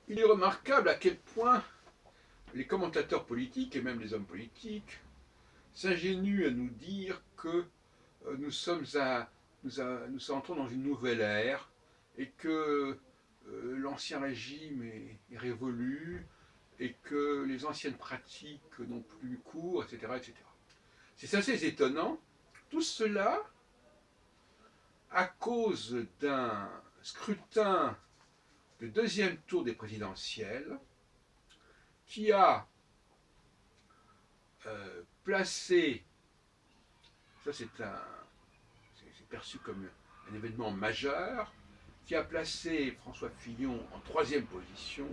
Il est remarquable à quel point les commentateurs politiques et même les hommes politiques s'ingénuent à nous dire que nous sommes nous entrons dans une nouvelle ère et que l'ancien régime est révolu et que les anciennes pratiques n'ont plus cours, etc., etc. C'est assez étonnant. Tout cela à cause d'un scrutin de deuxième tour des présidentielles qui a placé, ça c'est perçu comme un événement majeur, qui a placé François Fillon en troisième position.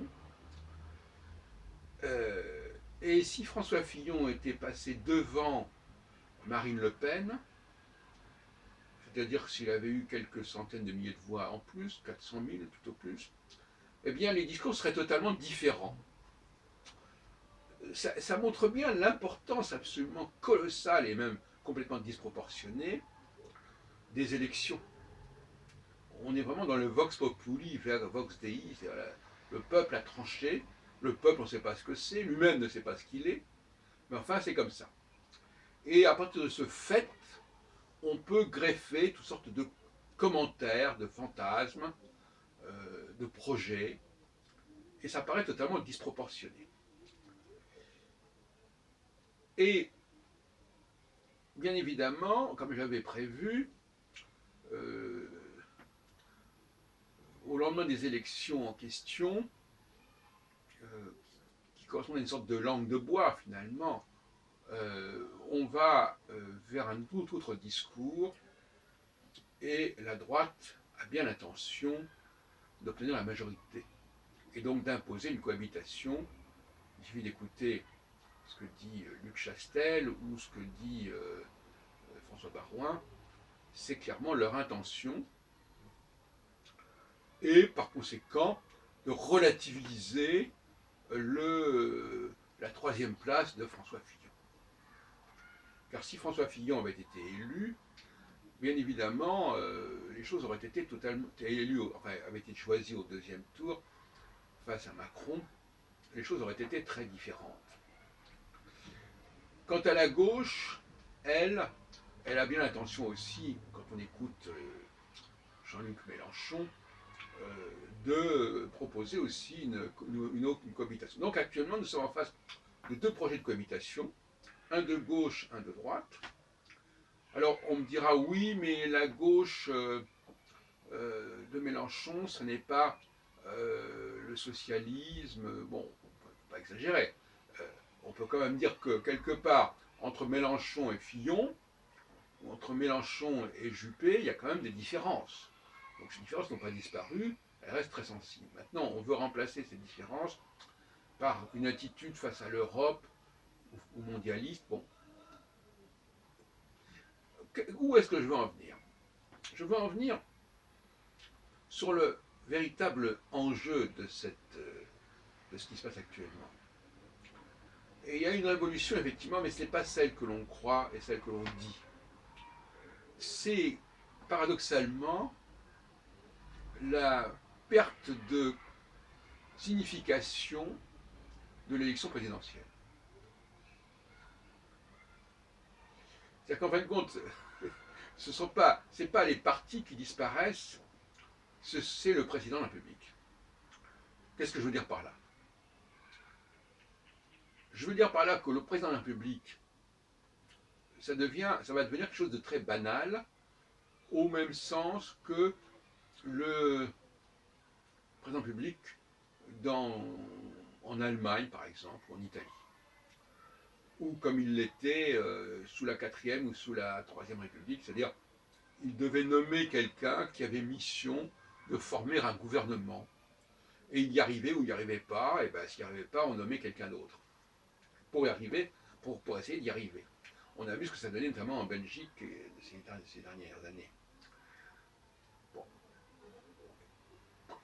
Et si François Fillon était passé devant Marine Le Pen, c'est-à-dire s'il avait eu quelques centaines de milliers de voix en plus, 400 000 tout au plus, eh bien les discours seraient totalement différents. Ça montre bien l'importance absolument colossale et même complètement disproportionnée des élections. On est vraiment dans le vox populi, vox dei, le peuple a tranché, le peuple on ne sait pas ce que c'est, lui-même ne sait pas ce qu'il est, mais enfin c'est comme ça. Et à partir de ce fait, on peut greffer toutes sortes de commentaires, de fantasmes, de projets, et ça paraît totalement disproportionné. Et bien évidemment, comme j'avais prévu, euh, au lendemain des élections en question, euh, qui correspondent à une sorte de langue de bois finalement, on va vers un tout autre discours et la droite a bien l'intention d'obtenir la majorité et donc d'imposer une cohabitation. Il suffit d'écouter ce que dit Luc Chastel ou ce que dit François Baroin, c'est clairement leur intention et par conséquent de relativiser la troisième place de François Fillon. Car si François Fillon avait été élu, bien évidemment, les choses auraient été totalement élu, enfin, avait été choisi au deuxième tour face à Macron, les choses auraient été très différentes. Quant à la gauche, elle a bien l'intention aussi, quand on écoute Jean-Luc Mélenchon, de proposer aussi une cohabitation. Donc actuellement, nous sommes en face de deux projets de cohabitation, un de gauche, un de droite. Alors on me dira oui, mais la gauche de Mélenchon, ce n'est pas le socialisme. Bon, on ne peut pas exagérer. On peut quand même dire que quelque part, entre Mélenchon et Fillon, ou entre Mélenchon et Juppé, il y a quand même des différences. Donc ces différences n'ont pas disparu, elles restent très sensibles. Maintenant, on veut remplacer ces différences par une attitude face à l'Europe ou mondialiste. Bon, où est-ce que je veux en venir? Je veux en venir sur le véritable enjeu de ce qui se passe actuellement. Et il y a une révolution, effectivement, mais ce n'est pas celle que l'on croit et celle que l'on dit. C'est paradoxalement la perte de signification de l'élection présidentielle. C'est-à-dire qu'en fin de compte, c'est pas les partis qui disparaissent, c'est le président de la République. Qu'est-ce que je veux dire par là? Je veux dire par là que le président de la République, ça va devenir quelque chose de très banal, au même sens que le président de la République en Allemagne, par exemple, ou en Italie. Ou comme il l'était sous la 4e ou sous la 3e République, c'est-à-dire il devait nommer quelqu'un qui avait mission de former un gouvernement. Et il y arrivait ou il n'y arrivait pas, et bien s'il n'y arrivait pas, on nommait quelqu'un d'autre. Pour y arriver, pour essayer d'y arriver. On a vu ce que ça donnait notamment en Belgique ces dernières années. Bon.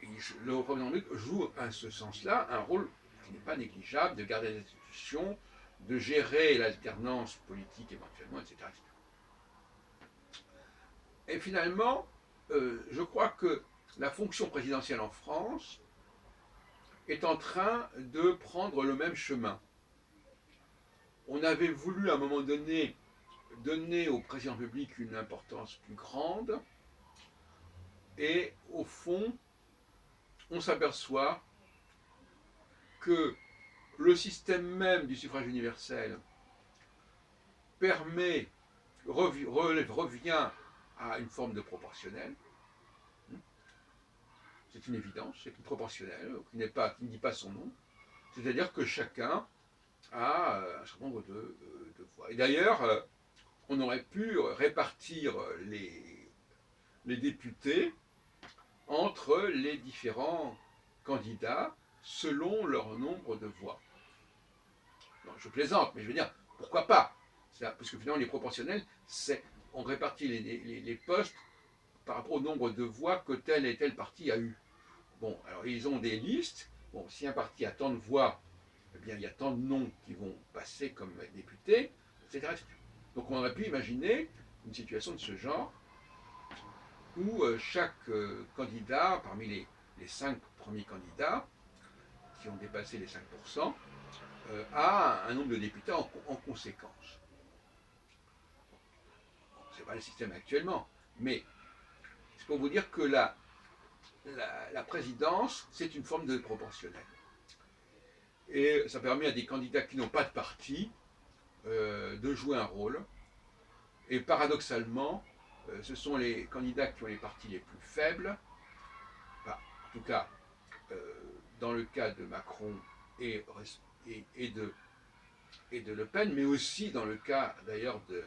Et le président de la République joue à ce sens-là un rôle qui n'est pas négligeable de garder les institutions, de gérer l'alternance politique éventuellement, etc. Et finalement, je crois que la fonction présidentielle en France est en train de prendre le même chemin. On avait voulu à un moment donné donner au président public une importance plus grande, et au fond, on s'aperçoit que le système même du suffrage universel revient à une forme de proportionnel. C'est une évidence, c'est une proportionnelle qui ne dit pas son nom. C'est-à-dire que chacun a un certain nombre de voix. Et d'ailleurs, on aurait pu répartir les députés entre les différents candidats selon leur nombre de voix. Non, je plaisante, mais je veux dire, pourquoi pas? Parce que finalement, les proportionnels, on répartit les postes par rapport au nombre de voix que tel et tel parti a eu. Bon, alors ils ont des listes. Bon, si un parti a tant de voix, eh bien, il y a tant de noms qui vont passer comme députés, etc. Donc on aurait pu imaginer une situation de ce genre où chaque candidat, parmi les 5 premiers candidats, qui ont dépassé les 5%, a un nombre de députés en conséquence. Ce n'est pas le système actuellement, mais c'est pour vous dire que la présidence, c'est une forme de proportionnel. Et ça permet à des candidats qui n'ont pas de parti de jouer un rôle. Et paradoxalement, ce sont les candidats qui ont les partis les plus faibles, enfin, en tout cas dans le cas de Macron et de Le Pen, mais aussi dans le cas d'ailleurs de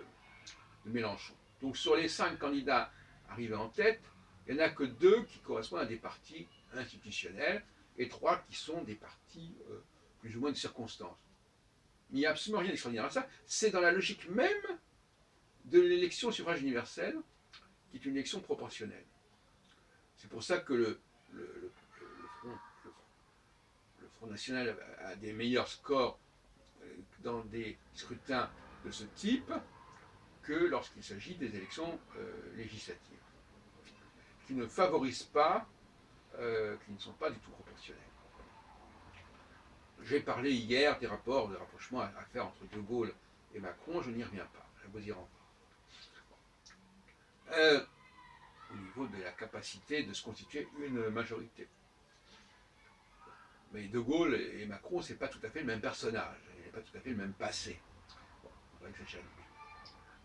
Mélenchon. Donc sur les 5 candidats arrivés en tête, il n'y en a que 2 qui correspondent à des partis institutionnels et 3 qui sont des partis plus ou moins de circonstances. Il n'y a absolument rien d'extraordinaire à ça. C'est dans la logique même de l'élection au suffrage universel, qui est une élection proportionnelle. C'est pour ça que le Front National a des meilleurs scores dans des scrutins de ce type que lorsqu'il s'agit des élections législatives, qui ne favorisent pas, qui ne sont pas du tout proportionnelles. J'ai parlé hier des rapports de rapprochement à faire entre De Gaulle et Macron, je n'y reviens pas, je vous y renvoie. Au niveau de la capacité de se constituer une majorité. Mais De Gaulle et Macron, c'est pas tout à fait le même personnage, il n'y a pas tout à fait le même passé. Bon, on va exagérer.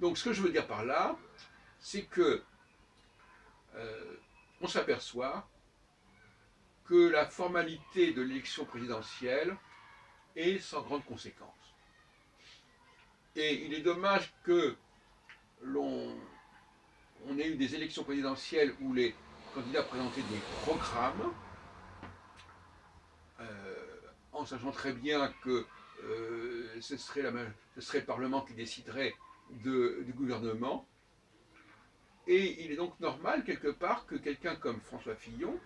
Donc ce que je veux dire par là, c'est que on s'aperçoit que la formalité de l'élection présidentielle est sans grande conséquence. Et il est dommage que l'on ait eu des élections présidentielles où les candidats présentaient des programmes, en sachant très bien que ce serait le Parlement qui déciderait du gouvernement. Et il est donc normal, quelque part, que quelqu'un comme François Fillon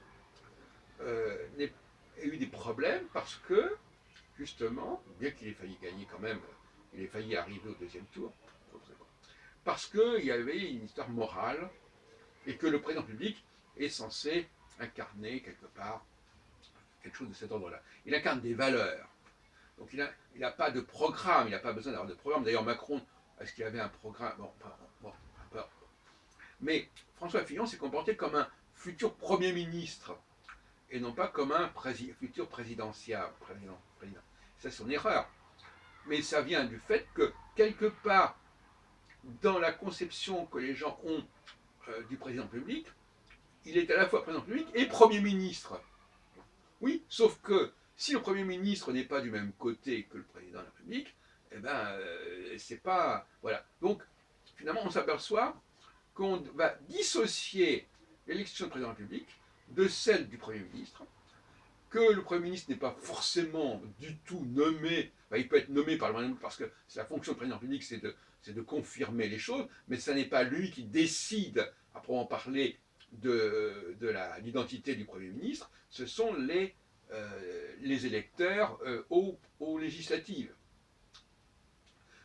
ait eu des problèmes parce que, justement, bien qu'il ait failli gagner quand même, il ait failli arriver au deuxième tour, parce qu'il y avait une histoire morale et que le président public est censé incarner quelque part quelque chose de cet ordre-là. Il incarne des valeurs. Donc il n'a pas de programme, il n'a pas besoin d'avoir de programme. D'ailleurs, Macron, est-ce qu'il avait un programme? Bon, pas. Mais François Fillon s'est comporté comme un futur Premier ministre et non pas comme un futur présidentiable. Président. C'est son erreur. Mais ça vient du fait que, quelque part, dans la conception que les gens ont du président public, il est à la fois président public et Premier ministre. Oui, sauf que si le Premier ministre n'est pas du même côté que le président de la République, eh ben, c'est pas. Voilà. Donc, finalement, on s'aperçoit qu'on va dissocier l'élection du président de la République de celle du Premier ministre, que le Premier ministre n'est pas forcément du tout nommé, enfin, il peut être nommé par le Premier ministre parce que la fonction du président de la République, c'est de confirmer les choses, mais ce n'est pas lui qui décide, à proprement parler, de l'identité du Premier ministre, ce sont les électeurs aux législatives.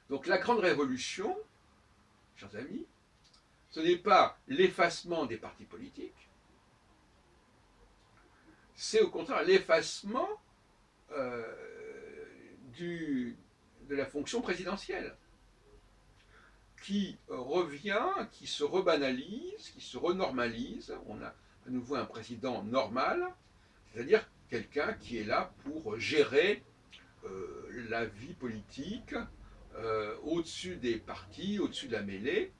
Donc la grande révolution, chers amis, ce n'est pas l'effacement des partis politiques, c'est au contraire l'effacement euh, de la fonction présidentielle, qui revient, qui se rebanalise, qui se renormalise. On a à nouveau un président normal, c'est-à-dire quelqu'un qui est là pour gérer la vie politique au-dessus des partis, au-dessus de la mêlée,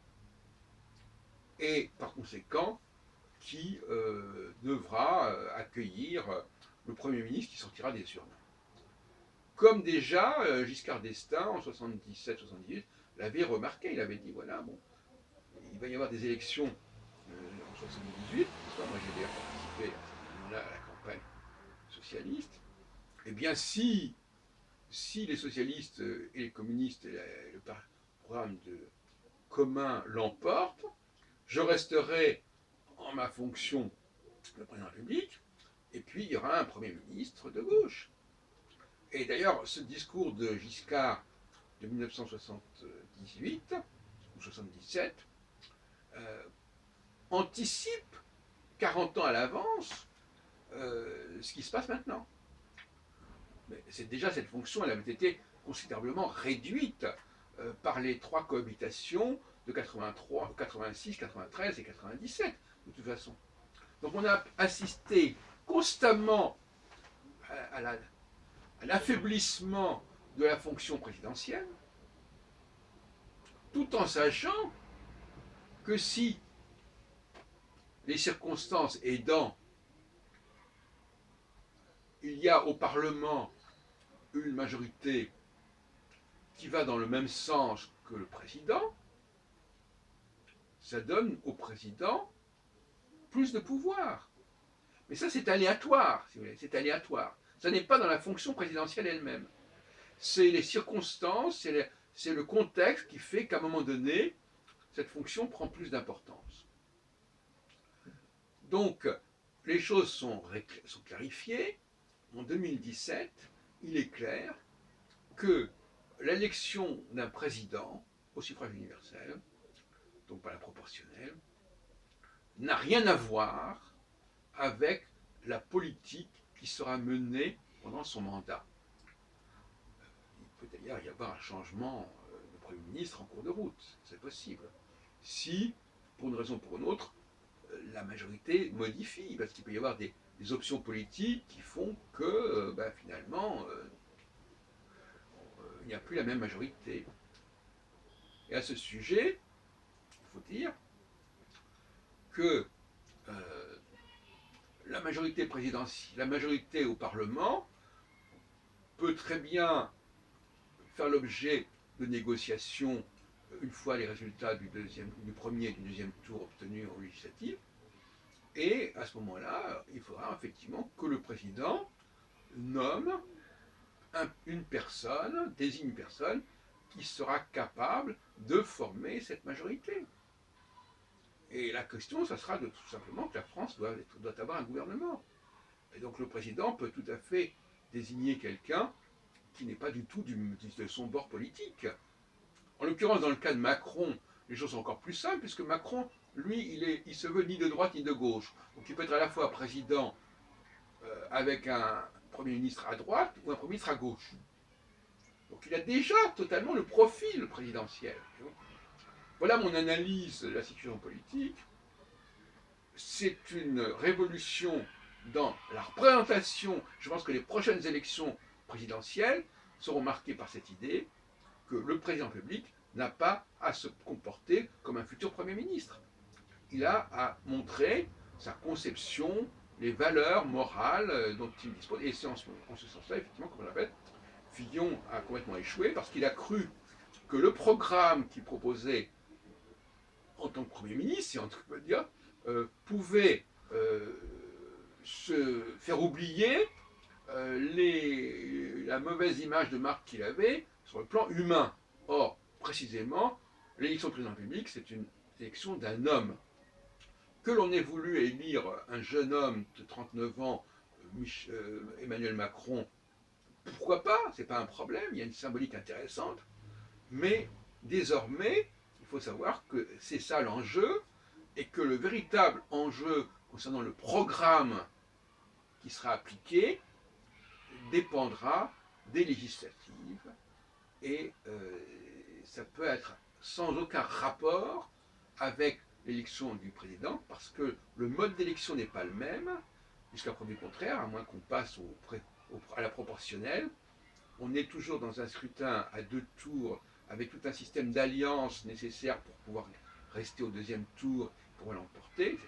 et par conséquent qui devra accueillir le Premier ministre qui sortira des urnes. Comme déjà Giscard d'Estaing en 77-78 l'avait remarqué, il avait dit voilà, bon, il va y avoir des élections en 78, moi j'ai d'ailleurs participé à ce moment-là à la campagne socialiste, et bien si les socialistes et les communistes et le programme commun l'emportent, je resterai en ma fonction de président de la République, et puis il y aura un Premier ministre de gauche. Et d'ailleurs, ce discours de Giscard de 1978 ou 77 anticipe 40 ans à l'avance ce qui se passe maintenant. Mais c'est déjà cette fonction, elle avait été considérablement réduite par les trois cohabitations de 83, 86, 93 et 97, de toute façon. Donc on a assisté constamment à l'affaiblissement de la fonction présidentielle, tout en sachant que si les circonstances aidant, il y a au Parlement une majorité qui va dans le même sens que le président, ça donne au président plus de pouvoir. Mais ça, c'est aléatoire, si vous voulez, c'est aléatoire. Ça n'est pas dans la fonction présidentielle elle-même. C'est les circonstances, c'est le contexte qui fait qu'à un moment donné, cette fonction prend plus d'importance. Donc, les choses sont clarifiées. En 2017, il est clair que l'élection d'un président au suffrage universel, donc pas la proportionnelle, n'a rien à voir avec la politique qui sera menée pendant son mandat. Il peut d'ailleurs y avoir un changement de Premier ministre en cours de route, c'est possible. Si, pour une raison ou pour une autre, la majorité modifie, parce qu'il peut y avoir des options politiques qui font que finalement il n'y a plus la même majorité. Et à ce sujet, il faut dire que la majorité présidentielle, la majorité au Parlement peut très bien faire l'objet de négociations une fois les résultats du premier et du deuxième tour obtenus en législative. Et à ce moment-là, il faudra effectivement que le président nomme une personne, désigne une personne qui sera capable de former cette majorité. Et la question, ça sera tout simplement que la France doit avoir un gouvernement. Et donc le président peut tout à fait désigner quelqu'un qui n'est pas du tout de son bord politique. En l'occurrence, dans le cas de Macron, les choses sont encore plus simples, puisque Macron, lui, il se veut ni de droite ni de gauche. Donc il peut être à la fois président avec un Premier ministre à droite ou un Premier ministre à gauche. Donc il a déjà totalement le profil présidentiel. Voilà mon analyse de la situation politique. C'est une révolution dans la représentation. Je pense que les prochaines élections présidentielles seront marquées par cette idée que le président public n'a pas à se comporter comme un futur Premier ministre. Il a à montrer sa conception, les valeurs morales dont il dispose. Et c'est en ce sens-là, effectivement, comme on l'appelle, Fillon a complètement échoué parce qu'il a cru que le programme qu'il proposait en tant que Premier ministre, si on peut dire, pouvait se faire oublier la mauvaise image de marque qu'il avait sur le plan humain. Or, précisément, l'élection de président public, c'est une élection d'un homme. Que l'on ait voulu élire un jeune homme de 39 ans, Emmanuel Macron, pourquoi pas, c'est pas un problème, il y a une symbolique intéressante, mais désormais, il faut savoir que c'est ça l'enjeu, et que le véritable enjeu concernant le programme qui sera appliqué dépendra des législatives et ça peut être sans aucun rapport avec l'élection du président parce que le mode d'élection n'est pas le même, jusqu'à preuve du contraire, à moins qu'on passe à la proportionnelle. On est toujours dans un scrutin à 2 tours avec tout un système d'alliances nécessaires pour pouvoir rester au deuxième tour pour l'emporter, etc.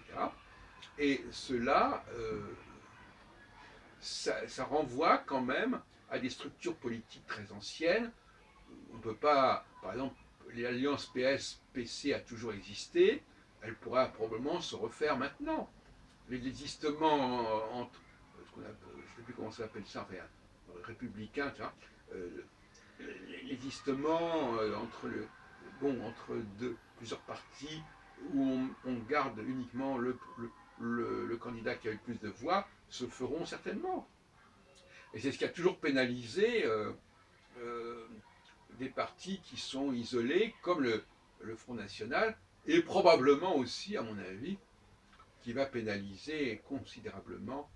Et cela, ça renvoie quand même à des structures politiques très anciennes. On ne peut pas, par exemple, l'alliance PS-PC a toujours existé, elle pourra probablement se refaire maintenant. Les désistements entre, je ne sais plus comment ça s'appelle ça, enfin, républicains, tu vois, les désistements entre plusieurs partis où on garde uniquement le candidat qui a eu le plus de voix se feront certainement. Et c'est ce qui a toujours pénalisé euh, des partis qui sont isolés, comme le Front National, et probablement aussi, à mon avis, qui va pénaliser considérablement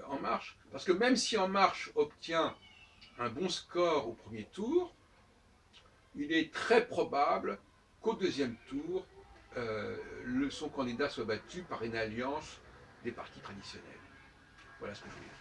En Marche. Parce que même si En Marche obtient un bon score au premier tour, il est très probable qu'au deuxième tour, son candidat soit battu par une alliance des partis traditionnels. Voilà ce que je veux dire.